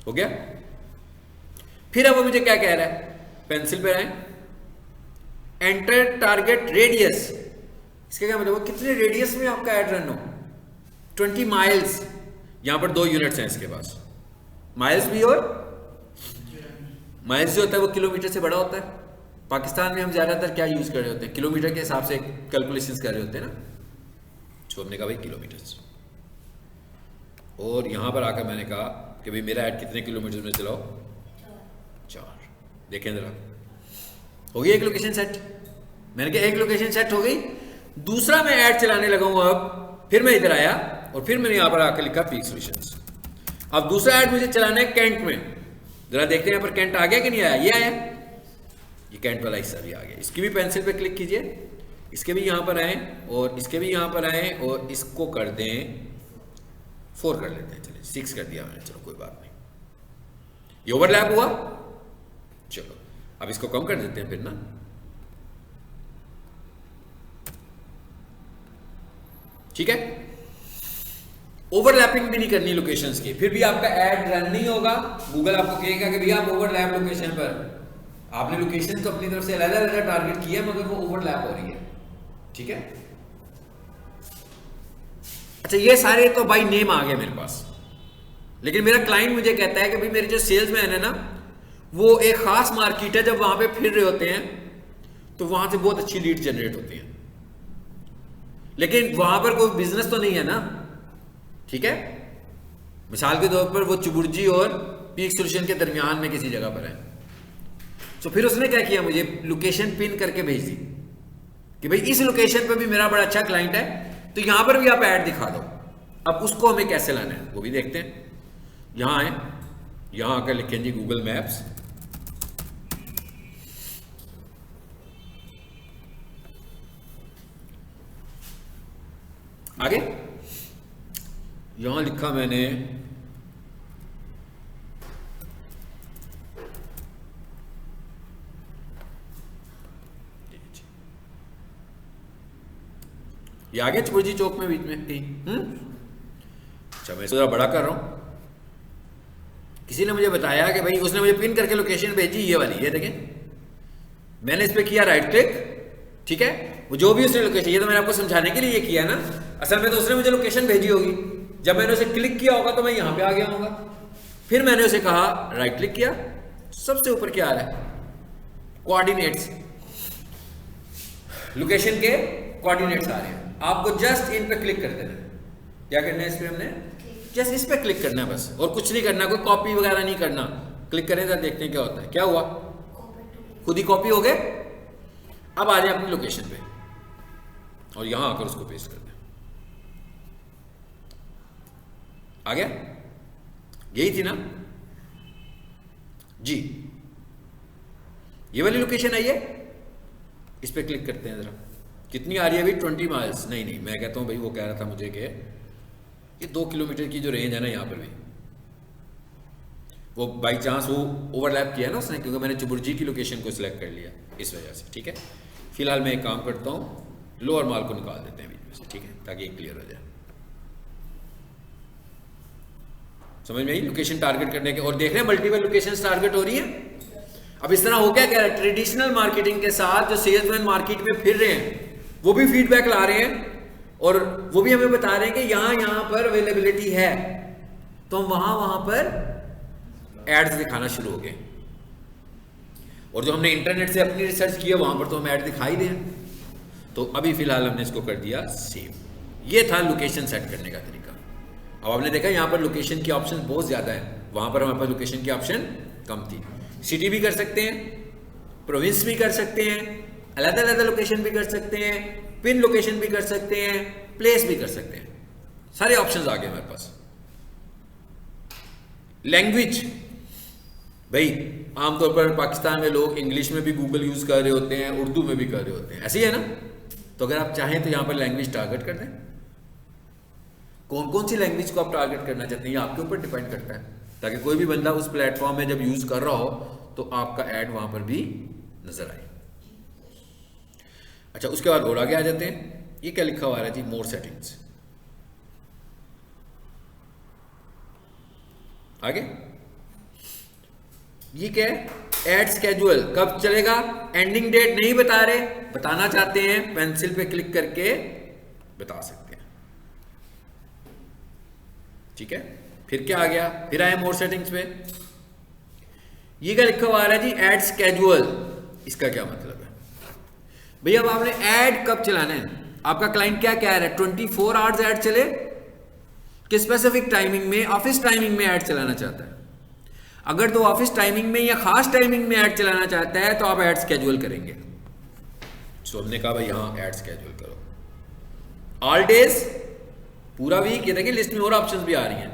हो गया। फिर अब वो मुझे क्या कह रहा है, पेंसिल पे आए, एंटर टारगेट रेडियस। इसका क्या मतलब, कितने रेडियस में आपका ऐड रन हो, 20 माइल्स। यहां पर 2 यूनिट्स हैं इसके पास, माइल्स भी, और माइल्स जो होता है वो किलोमीटर से बड़ा होता है। पाकिस्तान में हम ज्यादातर क्या यूज कर रहे होते हैं, किलोमीटर के हिसाब से कैलकुलेशंस कर रहे होते हैं ना, तो हमने कहा भाई किलोमीटर्स। और यहां पर आकर मैंने कहा कि भाई मेरा ऐड कितने किलोमीटर में चलाओ, 4। देखें जरा, हो गई एक लोकेशन सेट। मैंने कहा एक लोकेशन सेट हो गई। दूसरा मैं ऐड चलाने लगा हूं अब, फिर मैं इधर आया और फिर मैंने यहां पर आकर लिखा पीक सॉल्यूशंस। अब दूसरा ऐड मुझे चलाना है कैंट में, जरा देखते हैं यहां पर कैंट आ गया कि नहीं आया। ये आया, ये कैंट वाला हिस्सा भी आ गया। इसकी भी पेंसिल पे क्लिक कीजिए, इसके भी यहां पर आए और इसके भी यहां पर आए और इसको कर दें 4 कर लेते हैं, चलिए 6 कर दिया मैंने, चलो कोई बात नहीं। ये ओवरलैप हुआ, चलो अब इसको कम कर देते हैं फिर ना। ठीक है, ओवरलैपिंग भी नहीं करनी लोकेशंस की, फिर भी आपका ऐड रन नहीं होगा। गूगल आपको कहेगा कि भैया आप ओवरलैप लोकेशन पर, आपने लोकेशन तो अपनी तरफ से अलग अलग टारगेट किया मगर वो ओवरलैप हो रही है। ठीक है, अच्छा ये सारे तो बाय नेम आ गए मेरे पास, लेकिन मेरा क्लाइंट मुझे कहता है कि भाई मेरे जो सेल्समैन है ना, वो एक खास मार्केट है, जब वहां पे फिर रहे होते हैं तो वहां से बहुत अच्छी लीड जनरेट होती है, लेकिन वहां पर कोई बिजनेस तो नहीं है ना। ठीक है, मिसाल के तौर पर वो चुबुर्जी और पीक सोल्यूशन के दरमियान में किसी जगह पर है, तो फिर उसने क्या किया, मुझे लोकेशन पिन करके भेज दी कि भाई इस लोकेशन पर भी मेरा बड़ा अच्छा क्लाइंट है, तो यहां पर भी आप ऐड दिखा दो। अब उसको हमें कैसे लाना है वो भी देखते हैं। यहां आए, यहां आकर लिखें जी गूगल मैप्स, आगे यहां लिखा मैंने ये आगे चुबुर्जी चौक में बीच में कहीं। अच्छा मैं थोड़ा बड़ा कर रहा हूं। किसी ने मुझे बताया कि भाई उसने मुझे पिन करके लोकेशन भेजी, ये वाली, ये देखें, मैंने इस पे किया राइट क्लिक। ठीक है, वो जो भी उसने लोकेशन, ये तो मैंने आपको समझाने के लिए ये किया ना, असल में तो उसने मुझे लोकेशन भेजी होगी, जब मैंने उसे क्लिक किया होगा तो मैं यहां पे आ गया होगा, फिर मैंने उसे कहा राइट क्लिक किया, सबसे ऊपर क्या आ रहा है, कोऑर्डिनेट्स, लोकेशन के कोऑर्डिनेट्स आ रहे हैं। आपको जस्ट इन पे क्लिक कर देना है। क्या करना है इस पे, हमने जस्ट इस पे क्लिक करना है बस, और कुछ नहीं करना, कोई कॉपी वगैरह नहीं करना। क्लिक करें तो देखते हैं क्या होता है। क्या हुआ, खुद ही कॉपी हो गए। अब आ जाए अपनी लोकेशन पे और यहां आकर उसको पेस्ट कर दें। आ गया, यही थी ना जी, ये वाली लोकेशन आई है, इस पे क्लिक करते हैं। जरा कितनी आ रही है अभी, 20 माइल्स। नहीं मैं कहता हूं भाई, वो कह रहा था मुझे कि ये 2 किलोमीटर की जो रेंज है ना, यहां पर भी वो बाई चांस वो ओवरलैप किया ना उसने, क्योंकि मैंने चुबुर्जी की लोकेशन को सिलेक्ट कर लिया इस वजह से। ठीक है, फिलहाल मैं एक काम करता हूं, लोअर माल को निकाल देते हैं बीच में से। ठीक है, ताकि ये क्लियर हो जाए। समझ में आई लोकेशन टारगेट करने के, और देख रहे हैं मल्टीपल लोकेशन टारगेट हो रही है। अब इस तरह हो क्या क्या ट्रेडिशनल मार्केटिंग के साथ जो सेल्समैन मार्केट में फिर रहे हैं वो भी फीडबैक ला रहे हैं, और वो भी हमें बता रहे हैं कि यहां पर अवेलेबिलिटी है, तो हम वहां पर एड्स दिखाना शुरू हो गए। और जो हमने इंटरनेट से अपनी रिसर्च की है वहां पर तो हम ऐड दिखाई दें। तो अभी फिलहाल हमने इसको कर दिया सेव। ये था लोकेशन सेट करने का तरीका। अब आपने देखा यहाँ पर लोकेशन की ऑप्शन बहुत ज़्यादा है, वहाँ पर हमारे पास लोकेशन की ऑप्शन कम थी। सिटी भी कर सकते हैं, प्रोविंस भी कर सकते हैं, अलग अलग लोकेशन भी कर सकते हैं, पिन लोकेशन भी कर सकते हैं, प्लेस भी कर सकते हैं, सारे ऑप्शंस आ गए हमारे पास। लैंग्वेज, भाई आमतौर पर पाकिस्तान में लोग इंग्लिश में भी गूगल यूज़ कर रहे होते हैं, उर्दू में भी कर रहे होते हैं, ऐसे ही है ना। तो अगर आप चाहें तो यहाँ पर लैंग्वेज टारगेट कर दें। कौन कौन सी लैंग्वेज को आप टारगेट करना चाहते हैं ये आपके ऊपर डिपेंड करता है, ताकि कोई भी बंदा उस प्लेटफॉर्म में जब यूज़ कर रहा हो तो आपका ऐड वहाँ पर भी नजर आए। अच्छा, उसके बाद और आगे आ जाते हैं। ये क्या लिखा हुआ है जी, मोर सेटिंग्स। आगे ये क्या है, एड स्केड्यूल कब चलेगा, एंडिंग डेट नहीं बता रहे, बताना चाहते हैं, पेंसिल पे क्लिक करके बता सकते हैं। ठीक है, फिर क्या आ गया, फिर आए मोर सेटिंग्स पे। ये क्या लिखा हुआ है जी, एड स्केड्यूल। इसका क्या मतलब है भैया, अब आपने ऐड कब चलाना है, आपका क्लाइंट क्या कह रहा है, 24 आवर्स ऐड चले कि स्पेसिफिक टाइमिंग में, ऑफिस टाइमिंग में ऐड चलाना चाहता है। अगर तो ऑफिस टाइमिंग में या खास टाइमिंग में ऐड चलाना चाहता है तो आप ऐड स्केड्यूल करेंगे। तो हमने कहा भाई यहां ऐड स्केड्यूल करो, ऑल डेज, पूरा वीक। ये देखिए लिस्ट में और ऑप्शंस भी आ रही हैं,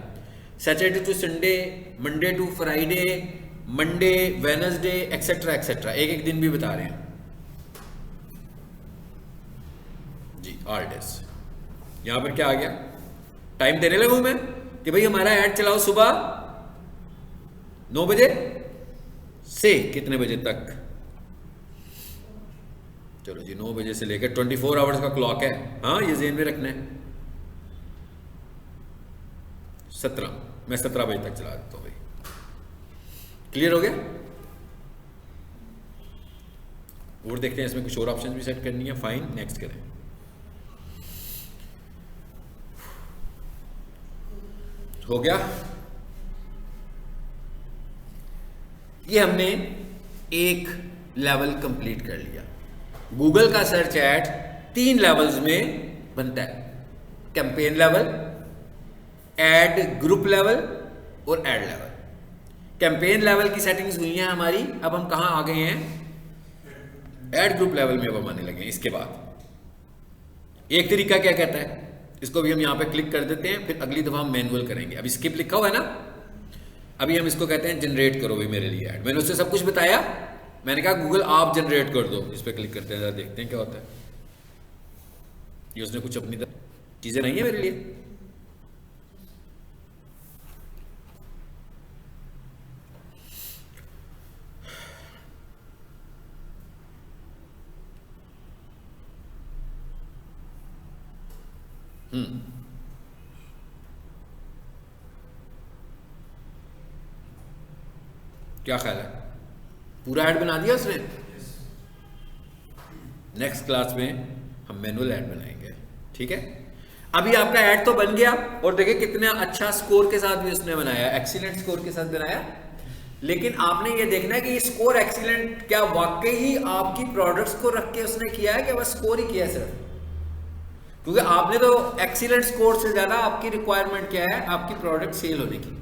Saturday to Sunday, Monday to Friday, Monday, Wednesday, etcetera etcetera, एक एक दिन भी बता रहे हैं जी, ऑल डेज। यहां पर क्या आ गया, टाइम देने लगूं मैं कि भाई हमारा ऐड चलाओ सुबह 9 बजे से कितने बजे तक, चलो जी 9 बजे से लेकर 24 आवर्स का क्लॉक है, हाँ ये जेन में रखना है। 17, मैं 17 बजे तक चला देता हूं भाई। क्लियर हो गया? और देखते हैं इसमें कुछ और ऑप्शन भी सेट करनी है। फाइन, नेक्स्ट करें। हो गया, ये हमने एक लेवल कंप्लीट कर लिया। गूगल का सर्च ऐड 3 लेवल्स में बनता है, campaign level, add group level और ऐड लेवल। कैंपेन लेवल की सेटिंग्स हुई हैं हमारी, अब हम कहां आ गए हैं? ऐड ग्रुप लेवल में अब हम आने लगे हैं। इसके बाद एक तरीका क्या कहता है, इसको भी हम यहां पे क्लिक कर देते हैं, फिर अगली दफा हम मैनुअल करेंगे। अभी स्किप लिखा हुआ है ना, अभी हम इसको कहते हैं जनरेट करो भाई मेरे लिए ऐड। मैंने उससे सब कुछ बताया, मैंने कहा गूगल आप जनरेट कर दो। इस पर क्लिक करते हैं, जरा देखते हैं क्या होता है। ये उसने कुछ अपनी चीजें नहीं है मेरे लिए। क्या ख्याल है, पूरा ऐड बना दिया उसने? नेक्स्ट क्लास में हम मैनुअल ऐड बनाएंगे, ठीक है? अभी आपका ऐड तो बन गया, और देखिए कितना अच्छा स्कोर के साथ भी उसने बनाया, एक्सीलेंट स्कोर के साथ बनाया। लेकिन आपने ये देखना है कि ये स्कोर एक्सीलेंट क्या वाकई ही आपकी प्रोडक्ट्स को रख के उसने किया है, कि बस स्कोर ही किया है सिर्फ? क्योंकि आपने तो एक्सीलेंट स्कोर से ज्यादा आपकी रिक्वायरमेंट क्या है, आपकी प्रोडक्ट सेल होने की।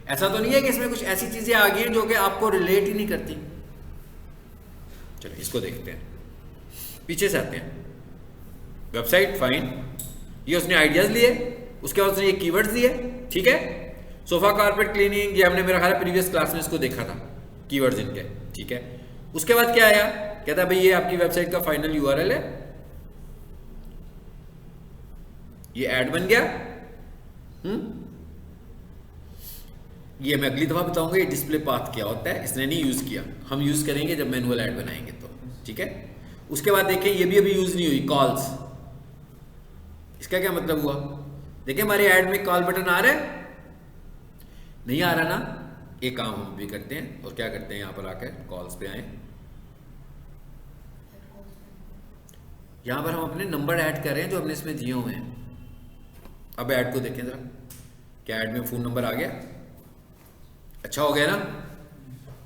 ऐसा तो नहीं है कि इसमें कुछ ऐसी चीजें आ गई हैं जो कि आपको रिलेट ही नहीं करती। चलिए इसको देखते हैं, पीछे से आते हैं। वेबसाइट फाइन, ये उसने आइडियाज लिए, उसके बाद उसने ये कीवर्ड्स दिए, ठीक है? सोफा कारपेट क्लीनिंग, ये हमने मेरा ख्याल है प्रीवियस क्लास में इसको देखा था, कीवर्ड्स इनके, ठीक है? उसके बाद क्या आया, कहता है भाई ये आपकी वेबसाइट का फाइनल यूआरएल है, ये ऐड बन गया। ये मैं अगली दफा बताऊंगा ये डिस्प्ले पाथ क्या होता है, इसने नहीं यूज किया, हम यूज करेंगे जब मैनुअल ऐड बनाएंगे तो, ठीक है? उसके बाद देखें ये भी अभी यूज नहीं हुई, कॉल्स। इसका क्या मतलब हुआ? देखिए हमारे ऐड में कॉल बटन आ रहा है, नहीं आ रहा ना? एक काम हम भी करते हैं, और क्या करते हैं, यहां पर आकर कॉल्स पे आए। यहां पर हम अपने नंबर ऐड कर रहे हैं जो हमने इसमें दिए हुए हैं। अब ऐड को देखें जरा, क्या ऐड में फोन नंबर आ गया? अच्छा हो गया ना?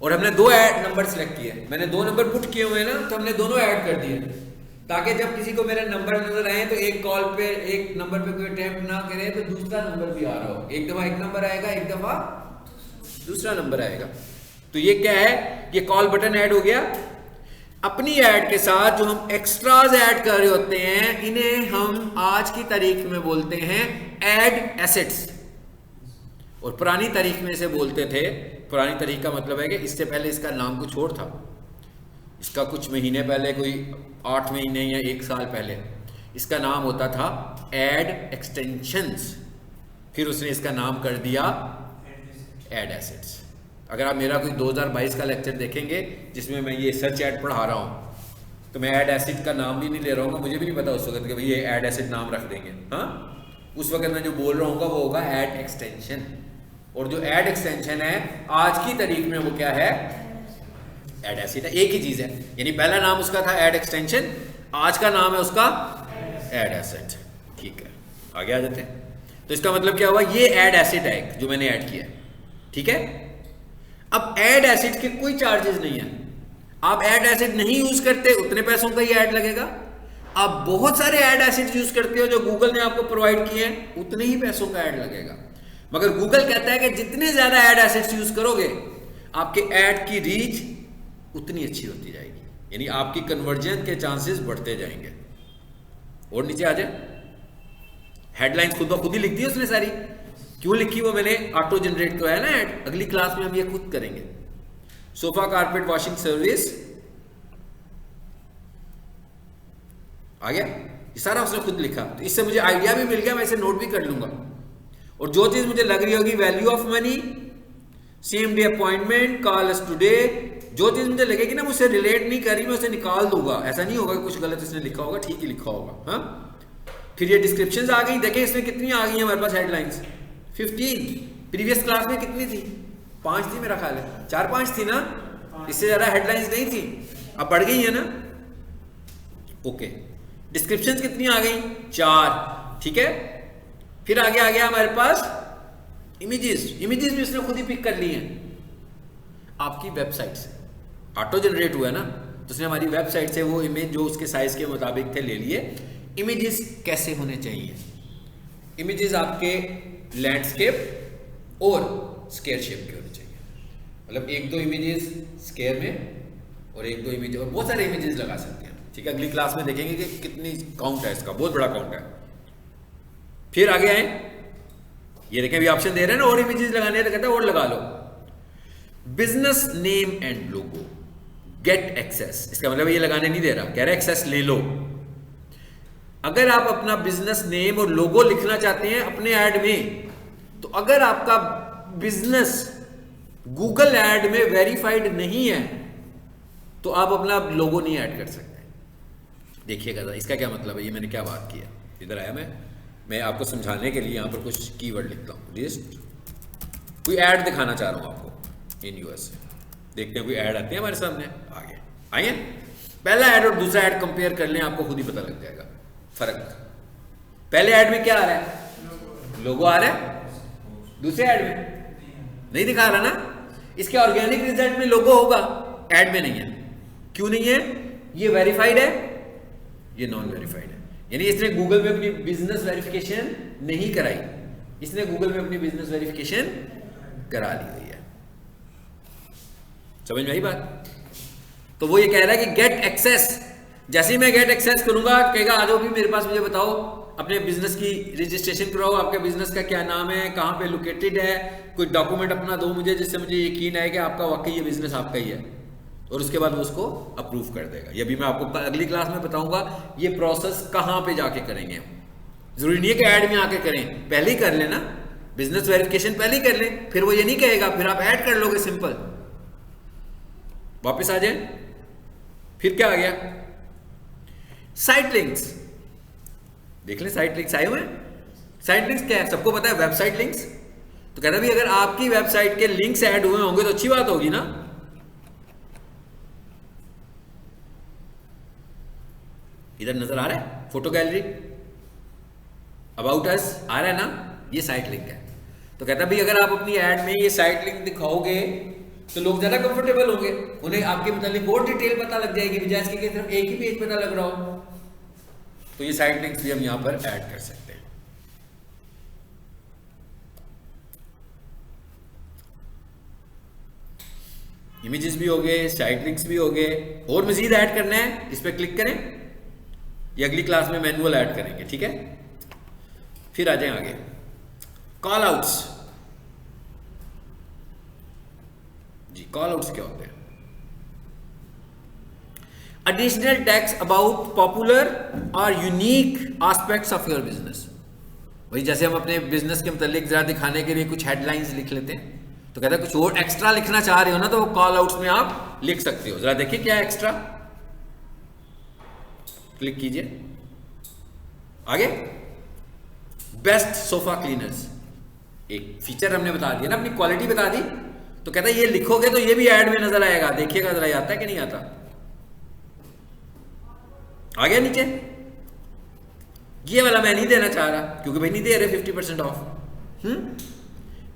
और हमने 2 ऐड नंबर सिलेक्ट किए, मैंने 2 नंबर पुट किए हुए हैं ना, तो हमने दोनों ऐड कर दिए, ताकि जब किसी को मेरा नंबर नजर आए तो एक कॉल पे, एक नंबर पे कोई अटेम्प्ट ना करे तो दूसरा नंबर भी आ रहा हो। एक दफा एक नंबर आएगा, एक दफा दूसरा नंबर आएगा। तो ये क्या है, ये कॉल बटन ऐड हो गया। अपनी ऐड के साथ जो हम एक्स्ट्राज ऐड कर रहे होते हैं, इन्हें हम आज की तारीख में बोलते हैं ऐड एसेट्स, और पुरानी तारीख में इसे बोलते थे, पुरानी तारीख का मतलब है कि इससे पहले इसका नाम कुछ और था। इसका कुछ महीने पहले, कोई 8 महीने या 1 साल पहले, इसका नाम होता था ऐड एक्सटेंशंस, फिर उसने इसका नाम कर दिया ऐड एसेट्स। अगर आप मेरा कोई 2022 का लेक्चर देखेंगे जिसमें मैं ये सर्च ऐड पढ़ा रहा हूँ, तो मैं ऐड एसेट का नाम भी नहीं ले रहा हूँ, मुझे भी नहीं पता उस वक्त कि भाई ये ऐड एसेट नाम रख देंगे। हाँ, उस वक्त मैं जो बोल रहा हूँ वो होगा ऐड एक्सटेंशन, और जो ऐड एक्सटेंशन है आज की तारीख में वो क्या है, ऐड एसेट है। एक ही चीज है, यानी पहला नाम उसका था ऐड एक्सटेंशन, आज का नाम है उसका ऐड एसेट। ठीक है, आगे आ जाते हैं। तो इसका मतलब क्या हुआ, ये ऐड एसेट है जो मैंने ऐड किया है, ठीक है। अब ऐड एसेट के कोई चार्जेस नहीं है, आप ऐड एसेट नहीं यूज करते उतने पैसों का ही ऐड लगेगा। आप बहुत सारे ऐड एसेट यूज करते हो जो गूगल ने आपको प्रोवाइड किए हैं, उतने ही पैसों का ऐड लगेगा। मगर गूगल कहता है कि जितने ज्यादा ऐड एसेट्स यूज करोगे आपके ऐड की रीच उतनी अच्छी होती जाएगी, यानी आपकी कन्वर्जन के चांसेस बढ़ते जाएंगे। और नीचे आ जाए, हेडलाइंस खुद ब खुद ही लिख दी उसने सारी। क्यों लिखी वो मैंने ऑटो जनरेट करवाया ना ऐड, अगली क्लास में हम ये खुद करेंगे। सोफा कारपेट वॉशिंग सर्विस आ गया, ये सारा उसने खुद लिखा। तो इससे मुझे आइडिया भी मिल गया, मैं इसे नोट भी कर लूंगा। और जो चीज मुझे लग रही होगी value of money, same day appointment, call us today, जो चीज मुझे लगेगी ना मुझसे रिलेट नहीं कर रही मैं उसे निकाल दूंगा। ऐसा नहीं होगा कि कुछ गलत इसने लिखा होगा, ठीक ही लिखा होगा। हाँ, फिर ये डिस्क्रिप्शंस आ गई, देखें इसमें कितनी आ गई है हमारे पास हेडलाइंस, 15। प्रीवियस क्लास में कितनी थी? 5 थी मेरा ख्याल है, 4-5 थी ना, इससे ज्यादा हेडलाइंस नहीं थी, अब बढ़ गई है ना। ओके, डिस्क्रिप्शंस कितनी आ गई? 4, ठीक है। फिर आगे आ गया हमारे पास इमेजेस। इमेजेस भी उसने खुद ही पिक कर ली हैं आपकी वेबसाइट से, ऑटो जनरेट हुआ है ना, तो उसने हमारी वेबसाइट से वो इमेज जो उसके साइज के मुताबिक थे ले लिए। इमेजेस कैसे होने चाहिए? इमेजेस आपके लैंडस्केप और स्क्वायर शेप के होने चाहिए, मतलब 1-2 इमेजेस स्क्वायर में और 1-2 इमेज, और बहुत सारे इमेजेस लगा सकते हैं, ठीक है। अगली क्लास में देखेंगे कि कितनी काउंट है इसका, बहुत बड़ा काउंट है। फिर आगे आए, ये देखें अभी ऑप्शन दे रहे हैं ना और इमेजेस लगाने हैं, तो कहता है और लगा लो। Business name and logo, get access, इसका मतलब ये लगाने नहीं दे रहा, कह रहा है एक्सेस ले लो। अगर आप अपना बिजनेस नेम और लोगो लिखना चाहते हैं अपने ऐड में, तो अगर आपका बिजनेस गूगल ऐड में वेरीफाइड नहीं है तो आप अपना लोगो नहीं ऐड कर सकते। देखिएगा इसका क्या मतलब है, ये मैंने क्या बात किया। इधर आया मैं आपको समझाने के लिए यहाँ पर कुछ कीवर्ड लिखता हूँ। लिस्ट, कोई ऐड दिखाना चाह रहा हूँ आपको इन यूएस। देखते हैं कोई ऐड आते हैं हमारे सामने, आगे आइए। पहला ऐड और दूसरा ऐड कंपेयर कर लें, आपको खुद ही पता लग जाएगा फर्क। पहले ऐड में क्या आ रहा है? लोगो आ रहा है। दूसरे ऐड में नहीं दिखा रहा ना। इसके ऑर्गेनिक रिजल्ट में लोगो होगा, ऐड में नहीं है। क्यों नहीं है? ये वेरीफाइड है, ये नॉन वेरीफाइड है। यानी इसने गूगल में अपनी बिजनेस वेरिफिकेशन नहीं कराई, इसने गूगल में अपनी बिजनेस वेरिफिकेशन करा ली हुई है। समझ में आई बात? तो वो ये कह रहा है कि गेट एक्सेस। जैसे ही मैं गेट एक्सेस करूंगा, कहेगा आ जाओ भी मेरे पास, मुझे बताओ अपने बिजनेस की रजिस्ट्रेशन कराओ, आपके बिजनेस का क्या नाम है, कहाँ पे लोकेटेड है, कोई डॉक्यूमेंट अपना दो मुझे जिससे मुझे यकीन है कि आपका वाकई ये बिजनेस आपका ही है, और उसके बाद वो उसको अप्रूव कर देगा। ये भी मैं आपको अगली क्लास में बताऊंगा ये प्रोसेस कहाँ पे जाके करेंगे हम। जरूरी नहीं है कि ऐड में आके करें, पहले ही कर लेना, बिजनेस वेरिफिकेशन पहले ही कर लें, फिर वो ये नहीं कहेगा, फिर आप ऐड कर लोगे, सिंपल। वापस आ जाए, फिर क्या आ गया? Site links. देख लें साइट लिंक्स आए हुए हैं। साइट लिंक्स क्या है? सबको पता है, वेबसाइट लिंक्स। तो कहता भी अगर आपकी वेबसाइट के लिंक्स ऐड हुए होंगे तो अच्छी बात होगी ना। इधर नजर आ रहा है फोटो गैलरी, अबाउट अस आ रहा है ना, ये साइट लिंक है। तो कहता भाई अगर आप अपनी ऐड में ये साइट लिंक दिखाओगे तो लोग ज्यादा कंफर्टेबल होंगे, उन्हें आपके मतलब और डिटेल पता लग जाएगी, बजाय इसके सिर्फ एक ही पेज पता लग रहा हो। तो ये साइट लिंक्स भी हम यहां पर ऐड कर सकते हैं। इमेजेस भी हो गए, साइट लिंक्स भी हो गए, और मजीद ऐड करना है इस पर क्लिक करें, ये अगली क्लास में मैनुअल ऐड करेंगे, ठीक है। फिर आ जाएं आगे, कॉल आउट्स। जी, कॉल आउट्स क्या होते हैं? एडिशनल टेक्स्ट अबाउट पॉपुलर और unique aspects of your business. वही जैसे हम अपने बिजनेस के मतलब जरा दिखाने के लिए कुछ हेडलाइंस लिख लेते हैं, तो कहता है कुछ और एक्स्ट्रा लिखना चाह रहे हो ना, तो वो कॉल आउट्स में आप लिख सकते हो। जरा देखिए क्या है एक्स्ट्रा, क्लिक कीजिए आगे। बेस्ट सोफा क्लीनर्स, एक फीचर हमने बता दिया ना, अपनी क्वालिटी बता दी। तो कहता है ये लिखोगे तो ये भी ऐड में नजर आएगा, देखिएगा जरा आता है कि नहीं आता। आ गया नीचे। ये वाला मैं नहीं देना चाह रहा क्योंकि भाई नहीं दे रहे 50% ऑफ।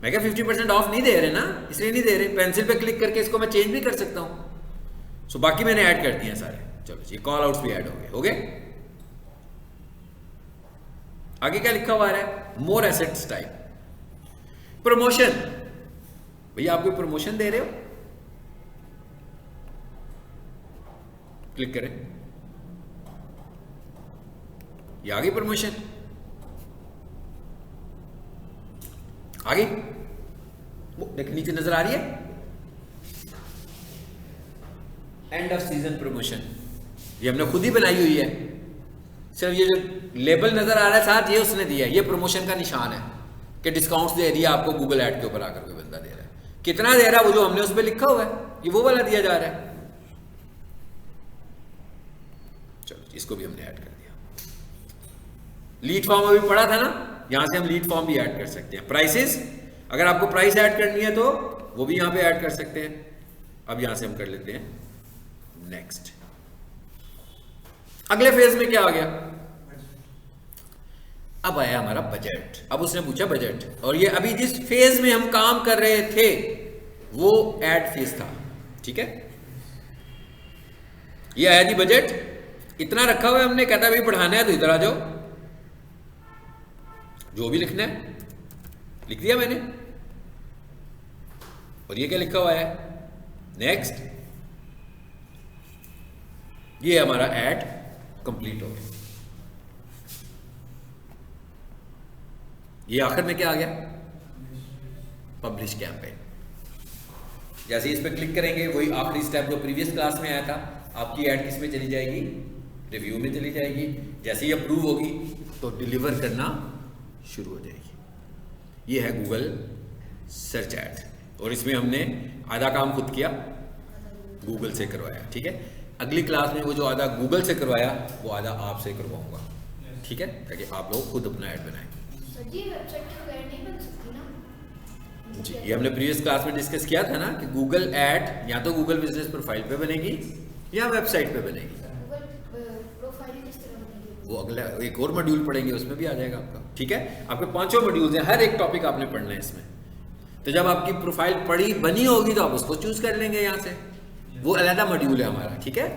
मैं क्या 50% ऑफ नहीं दे रहे ना, इसलिए नहीं दे रहे। पेंसिल पे क्लिक करके इसको मैं चेंज भी कर सकता हूं। सो बाकी मैंने ऐड कर दिए सारे। चलो जी, कॉल आउट्स भी ऐड हो गए। आगे क्या लिखा हुआ है? More assets type. प्रमोशन, भैया आप कोई प्रमोशन दे रहे हो, क्लिक करें, ये आ गई प्रमोशन। आ गई, देख नीचे नजर आ रही है, एंड ऑफ सीजन प्रमोशन। ये हमने खुद ही बनाई हुई है, सिर्फ ये जो लेबल नजर आ रहा है साथ, ये उसने दिया है, ये प्रमोशन का निशान है कि डिस्काउंट्स दे दिया आपको गूगल ऐड के ऊपर आकर कोई बंदा दे रहा है, कितना दे रहा है वो जो हमने उस पर लिखा हुआ है, ये वो वाला दिया जा रहा है। चलो इसको भी हमने ऐड कर दिया। लीड फॉर्म अभी पढ़ा था ना, यहां से हम लीड फॉर्म भी ऐड कर सकते हैं। प्राइसेस, अगर आपको प्राइस ऐड करनी है तो वो भी यहां पे ऐड कर सकते हैं। अब यहां से हम कर लेते हैं नेक्स्ट। अगले फेज में क्या आ गया, अब आया हमारा बजट। अब उसने पूछा बजट, और ये अभी जिस फेज में हम काम कर रहे थे वो ऐड फेज था, ठीक है। ये आया जी बजट, इतना रखा हुआ है हमने, कहता भाई बढ़ाना है तो इधर आ जाओ, जो भी लिखना है लिख दिया मैंने। और ये क्या लिखा हुआ है, नेक्स्ट। ये हमारा ऐड कंप्लीट हो गया। ये आखिर में क्या आ गया, पब्लिश कैंपेन। जैसे इस पर क्लिक करेंगे, वही आखिरी स्टेप जो प्रीवियस क्लास में आया था, आपकी ऐड किस में चली जाएगी, रिव्यू में चली जाएगी। जैसे ही अप्रूव होगी तो डिलीवर करना शुरू हो जाएगी। ये है गूगल सर्च ऐड, और इसमें हमने आधा काम खुद किया, गूगल से करवाया, ठीक है। अगली क्लास में वो जो आधा गूगल से करवाया वो आधा आपसे करवाऊंगा, ठीक है, ताकि आप लोग खुद अपना ऐड बनाएं। सर जी वेबसाइट के बगैर नहीं बन सकती ना जी, ये हमने प्रीवियस क्लास में डिस्कस किया था ना कि गूगल ऐड या तो गूगल बिजनेस प्रोफाइल पे बनेगी या वेबसाइट पे बनेगी। गूगल प्रोफाइल किस तरह बनेगी, वो अगला एक और मॉड्यूल पढ़ेंगे, उसमें भी आ जाएगा आपका, ठीक है। आपके 5 मॉड्यूल्स हैं, हर एक टॉपिक आपने पढ़ना है इसमें। तो जब आपकी प्रोफाइल बनी होगी तो आप उसको चूज कर लेंगे यहाँ से, वो अलग मॉड्यूल है हमारा, ठीक है।